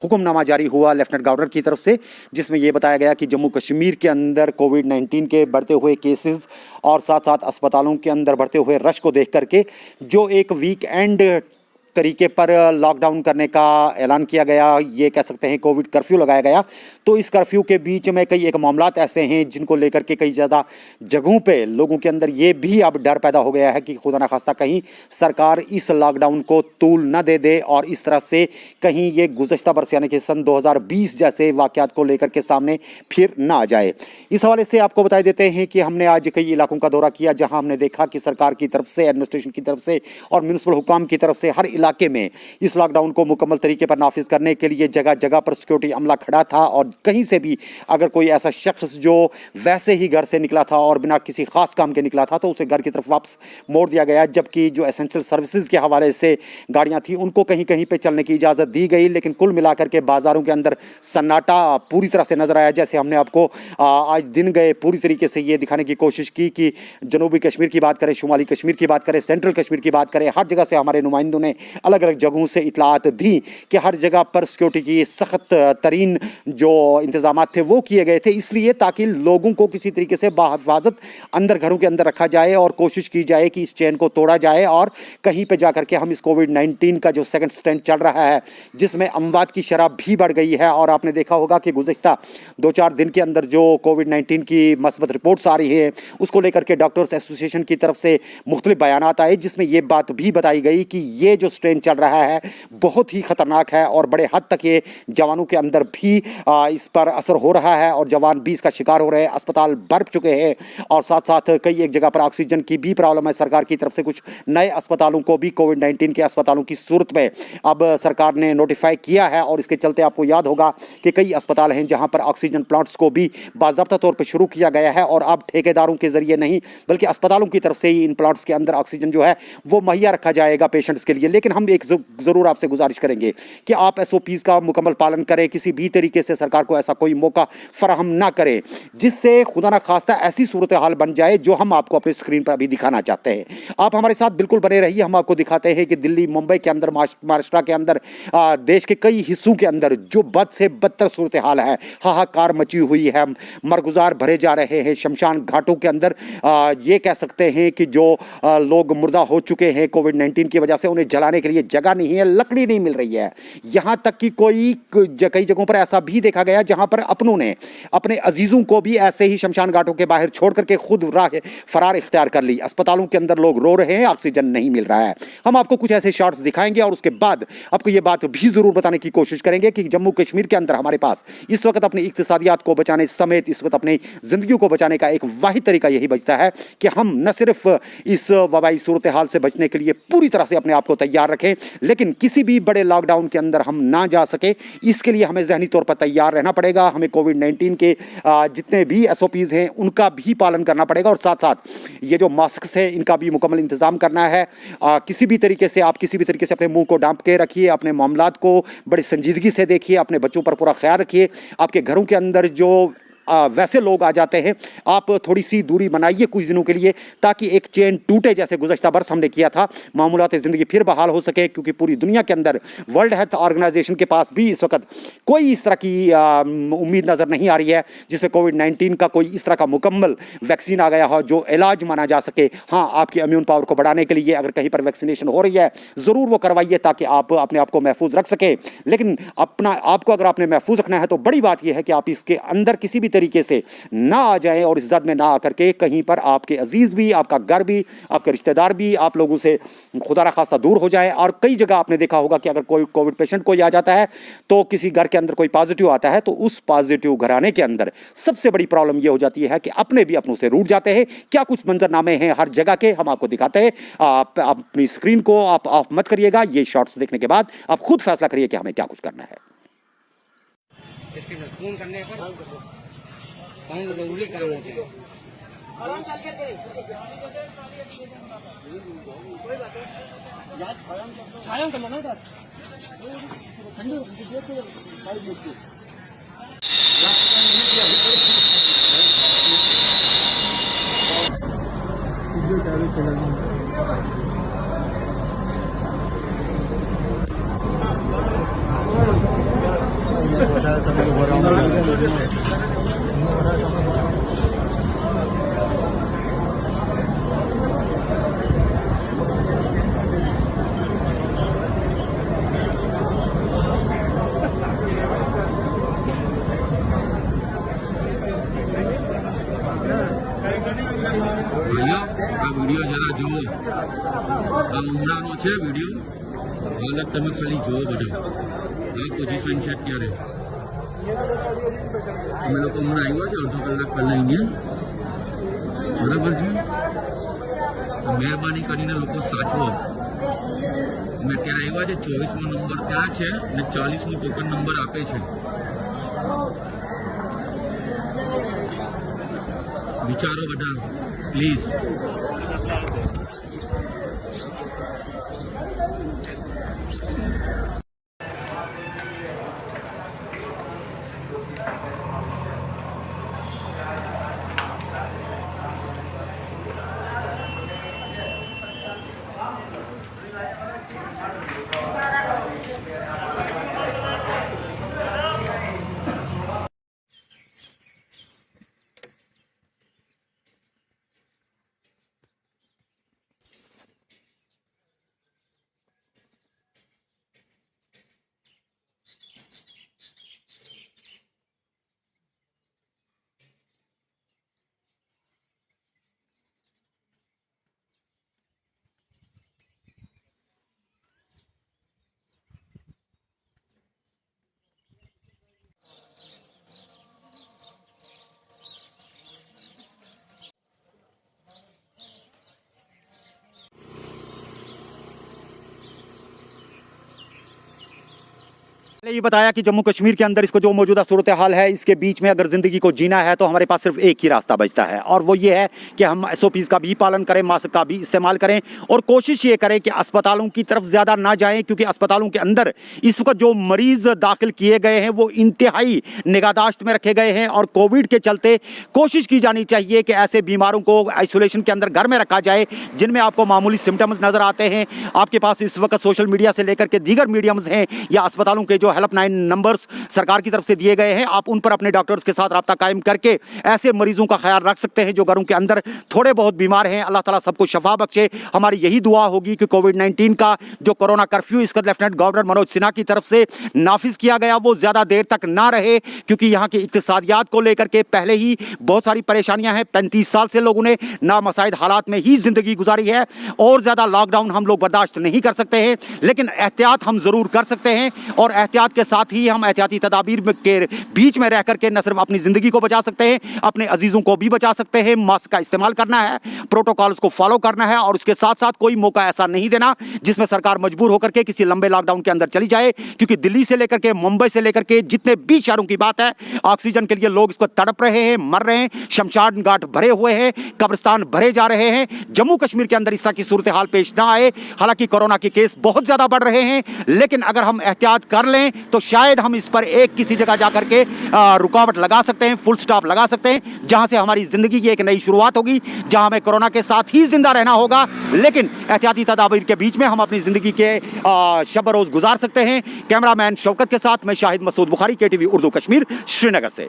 हुक्मनामा जारी हुआ lieutenant governor की तरफ से, जिसमें यह बताया गया कि जम्मू कश्मीर के अंदर कोविड-19 के बढ़ते हुए केसेस और साथ साथ अस्पतालों के अंदर बढ़ते हुए रश को देख करके जो एक वीकेंड तरीके पर लॉकडाउन करने का ऐलान किया गया, ये कह सकते हैं कोविड कर्फ्यू लगाया गया। तो इस कर्फ्यू के बीच में कई एक मामलात ऐसे हैं जिनको लेकर के कई ज़्यादा जगहों पे लोगों के अंदर ये भी अब डर पैदा हो गया है कि खुदा न खास्ता कहीं सरकार इस लॉकडाउन को तूल न दे दे और इस तरह से कहीं ये गुज़श्ता बरस यानी कि सन 2020 जैसे वाक़यात को लेकर के सामने फिर ना आ जाए। इस हवाले से आपको बता देते हैं कि हमने आज कई इलाकों का दौरा किया जहाँ हमने देखा कि सरकार की तरफ से, एडमिनिस्ट्रेशन की तरफ से और म्युनिसिपल हुकाम की तरफ से हर इलाके में इस लॉकडाउन को मुकम्मल तरीके पर नाफिज करने के लिए जगह जगह पर सिक्योरिटी अमला खड़ा था और कहीं से भी अगर कोई ऐसा शख्स जो वैसे ही घर से निकला था और बिना किसी खास काम के निकला था तो उसे घर की तरफ वापस मोड़ दिया गया। जबकि जो एसेंशियल सर्विसेज के हवाले से गाड़ियां थी उनको कहीं कहीं पे चलने की इजाज़त दी गई, लेकिन कुल मिलाकर के बाजारों के अंदर सन्नाटा पूरी तरह से नजर आया। जैसे हमने आपको आज दिन गए पूरी तरीके से ये दिखाने की कोशिश की कि जनूबी कश्मीर की बात करें, शुमाली कश्मीर की बात करें, सेंट्रल कश्मीर की बात करें, हर जगह से हमारे नुमाइंदों ने अलग अलग जगहों से इतलात दी कि हर जगह पर सिक्योरिटी की सख्त तरीन जो इंतजाम थे वो किए गए थे, इसलिए ताकि लोगों को किसी तरीके से बाहिफाजत अंदर घरों के अंदर रखा जाए और कोशिश की जाए कि इस चेन को तोड़ा जाए और कहीं पे जाकर के हम इस कोविड-19 का जो सेकंड स्ट्रेंड चल रहा है जिसमें अमवात की शरह भी बढ़ गई है। और आपने देखा होगा कि गुज़श्ता 2-4 दिन के अंदर जो कोविड-19 की मस्बत रिपोर्ट्स आ रही है उसको लेकर के डॉक्टर्स एसोसिएशन की तरफ से मुख्तलिफ बयानात आए जिसमें यह बात भी बताई गई कि ये जो स्ट्रेन चल रहा है बहुत ही खतरनाक है और बड़े हद तक ये जवानों के अंदर भी इस पर असर हो रहा है और जवान भी इसका शिकार हो रहे हैं, अस्पताल भर चुके हैं और साथ साथ कई एक जगह पर ऑक्सीजन की भी प्रॉब्लम है। सरकार की तरफ से कुछ नए अस्पतालों को भी कोविड-19 के अस्पतालों की सूरत में अब सरकार ने नोटिफाई किया है और इसके चलते आपको याद होगा कि कई अस्पताल हैं जहां पर ऑक्सीजन प्लांट्स को भी बाज़ाब्ता तौर पर शुरू किया गया है और अब ठेकेदारों के जरिए नहीं बल्कि अस्पतालों की तरफ से ही इन प्लांट्स के अंदर ऑक्सीजन जो है वो मुहैया रखा जाएगा पेशेंट्स के लिए। लेकिन हम एक ज़रूर आपसे गुजारिश करेंगे कि आप एसओपीज़ का मुकम्मल पालन करें, किसी भी तरीके से सरकार को ऐसा कोई मौका फराहम ना करे जिससे खुदा ना खास्ता ऐसी सूरत हाल बन जाए जो हम आपको अपनी स्क्रीन पर अभी दिखाना चाहते हैं। आप हमारे साथ बिल्कुल बने रहिए, हम आपको दिखाते हैं कि दिल्ली, मुंबई के अंदर, महाराष्ट्र के अंदर, देश के कई हिस्सों के अंदर जो बद से बदतर सूरत हाल है, हाहाकार मची हुई है, मरगुजार भरे जा रहे हैं शमशान घाटों के अंदर। ये कह सकते हैं कि जो लोग मुर्दा हो चुके हैं कोविड-19 की वजह से उन्हें जलाने के लिए जगह नहीं है, लकड़ी नहीं मिल रही है। यहां तक कि कई जगहों पर ऐसा भी देखा गया जहां पर अपनों ने अपने अजीजों को भी ऐसे ही शमशान घाटों के बाहर छोड़ करके खुद राह फरार इख्तियार कर ली। अस्पतालों के अंदर लोग रो रहे हैं, ऑक्सीजन नहीं मिल रहा है। हम आपको कुछ ऐसे शॉट्स दिखाएंगे और उसके बाद आपको यह बात भी जरूर बताने की कोशिश करेंगे कि जम्मू कश्मीर के अंदर हमारे पास इस वक्त अपनी इक्तिसादियात को बचाने समेत इस वक्त अपनी जिंदगी को बचाने का एक वाहिद तरीका यही बचता है कि हम न सिर्फ इस वबाई सूरत हाल से बचने के लिए पूरी तरह से अपने आप को तैयार रखें, लेकिन किसी भी बड़े लॉकडाउन के अंदर हम ना जा सके इसके लिए हमें ज़हनी तौर पर तैयार रहना पड़ेगा। हमें कोविड-19 के जितने भी एसओपीज़ हैं उनका भी पालन करना पड़ेगा और साथ साथ ये जो मास्क्स हैं इनका भी मुकम्मल इंतज़ाम करना है। किसी भी तरीके से अपने मुंह को ढांप के रखिए, अपने मामलात को बड़ी संजीदगी से देखिए, अपने बच्चों पर पूरा ख्याल रखिए। आपके घरों के अंदर जो वैसे लोग आ जाते हैं आप थोड़ी सी दूरी बनाइए कुछ दिनों के लिए ताकि एक चेन टूटे जैसे गुज़श्ता बरस हमने किया था, मामूलात ज़िंदगी फिर बहाल हो सके। क्योंकि पूरी दुनिया के अंदर वर्ल्ड हेल्थ ऑर्गेनाइजेशन के पास भी इस वक्त कोई इस तरह की उम्मीद नज़र नहीं आ रही है जिसमें कोविड-19 का कोई इस तरह का मुकम्मल वैक्सीन आ गया हो जो इलाज माना जा सके। हाँ, आपकी इम्यून पावर को बढ़ाने के लिए अगर कहीं पर वैक्सीनेशन हो रही है ज़रूर वो करवाइए ताकि आप अपने आप को महफूज रख सके। लेकिन आपको अगर आपने महफूज रखना है तो बड़ी बात यह है कि आप इसके अंदर किसी भी तरीके से ना आ जाएं और इस जद में ना आकर के कहीं पर आपके अजीज भी, आपका घर भी, आपके रिश्तेदार भी आप लोगों से खुदा ना खास्ता दूर हो जाए। और कई जगह आपने देखा होगा कि अगर कोई कोविड पेशेंट कोई आ जाता है तो किसी घर के अंदर कोई पॉजिटिव आता है तो उस पॉजिटिव घराने के अंदर सबसे बड़ी प्रॉब्लम यह हो जाती है कि अपने भी अपनों से रूठ जाते हैं। क्या कुछ मंजरनामे हैं हर जगह के, हम आपको दिखाते हैं। आप अपनी स्क्रीन को आप ऑफ मत करिएगा, ये शॉट्स देखने के बाद आप खुद फैसला करिए कि हमें क्या कुछ करना है। फोन करने पर कौन सा जरूरी काम होते हैं। ભાઈઓ આ વિડીયો જરા જુઓ આ ઉમરાનો છે વિડીયો હાલત તમે ખાલી જુઓ બધા આ પોઝિશન છે અત્યારે અમે લોકો હમણાં આવ્યા છે અડધો કલાક પહેલા અહીંયા બરાબર છે મહેરબાની કરીને લોકો સાચવો અમે અત્યારે આવ્યા છે 24મો નંબર ત્યાં છે અને 40મો ટોકન નંબર આપે છે વિચારો બધા પ્લીઝ पहले ये बताया कि जम्मू कश्मीर के अंदर इसको जो मौजूदा सूरत हाल है इसके बीच में अगर ज़िंदगी को जीना है तो हमारे पास सिर्फ एक ही रास्ता बचता है और वो ये है कि हम SOPs का भी पालन करें, मास्क का भी इस्तेमाल करें और कोशिश ये करें कि अस्पतालों की तरफ ज़्यादा ना जाएं क्योंकि अस्पतालों के अंदर इस वक्त जो मरीज़ दाखिल किए गए हैं वो इंतहाई निगाहदाश्त में रखे गए हैं और कोविड के चलते कोशिश की जानी चाहिए कि ऐसे बीमारों को आइसोलेशन के अंदर घर में रखा जाए जिनमें आपको मामूली सिम्टम्स नज़र आते हैं। आपके पास इस वक्त सोशल मीडिया से लेकर के दीगर मीडियम्स हैं या अस्पतालों के जो हेल्पलाइन नंबर्स सरकार की तरफ से दिए गए हैं, आप उन पर अपने डॉक्टर्स के साथ रब्ता कायम करके ऐसे मरीजों का ख्याल रख सकते हैं जो घरों के अंदर थोड़े बहुत बीमार हैं। अल्लाह ताला सबको शफा बख्शे। हमारी यही दुआ होगी कि कोविड-19 का जो कोरोना कर्फ्यू इसका लेफ्टिनेंट गवर्नर मनोज सिन्हा की तरफ से नाफिज किया गया वो ज़्यादा देर तक ना रहे क्योंकि यहाँ की इक्तिसादियात को लेकर के पहले ही बहुत सारी परेशानियां हैं। 35 साल से लोगों ने नामसाइद हालात में ही ज़िंदगी गुजारी है और ज़्यादा लॉकडाउन हम लोग बर्दाश्त नहीं कर सकते हैं, लेकिन एहतियात हम ज़रूर कर सकते हैं और एहतियात के साथ ही हम एहतियाती तदाबीर के बीच में रह करके न सिर्फ अपनी ज़िंदगी को बचा सकते हैं, अपने अजीज़ों को भी बचा सकते हैं। मास्क का इस्तेमाल करना है, प्रोटोकॉल्स को फॉलो करना है और उसके साथ साथ कोई मौका ऐसा नहीं देना जिसमें सरकार मजबूर होकर के किसी लंबे लॉकडाउन के अंदर चली जाए क्योंकि दिल्ली से लेकर के मुंबई से लेकर के जितने भी शहरों की बात है ऑक्सीजन के लिए लोग इसको तड़प रहे हैं, मर रहे हैं, शमशान घाट भरे हुए हैं, कब्रिस्तान भरे जा रहे हैं। जम्मू कश्मीर के अंदर इस तरह की सूरत हाल पेश ना आए। हालांकि कोरोना के केस बहुत ज्यादा बढ़ रहे हैं लेकिन अगर हम एहतियात कर लें तो शायद हम इस पर एक किसी जगह जाकर के रुकावट लगा सकते हैं, फुल स्टॉप लगा सकते हैं जहां से हमारी जिंदगी की एक नई शुरुआत होगी, जहां हमें कोरोना के साथ ही जिंदा रहना होगा लेकिन एहतियाती तदाबीर के बीच में हम अपनी जिंदगी के शब रोज गुजार सकते हैं। कैमरामैन शौकत के साथ मैं शाहिद मसूद बुखारी, KTV उर्दू कश्मीर, श्रीनगर से।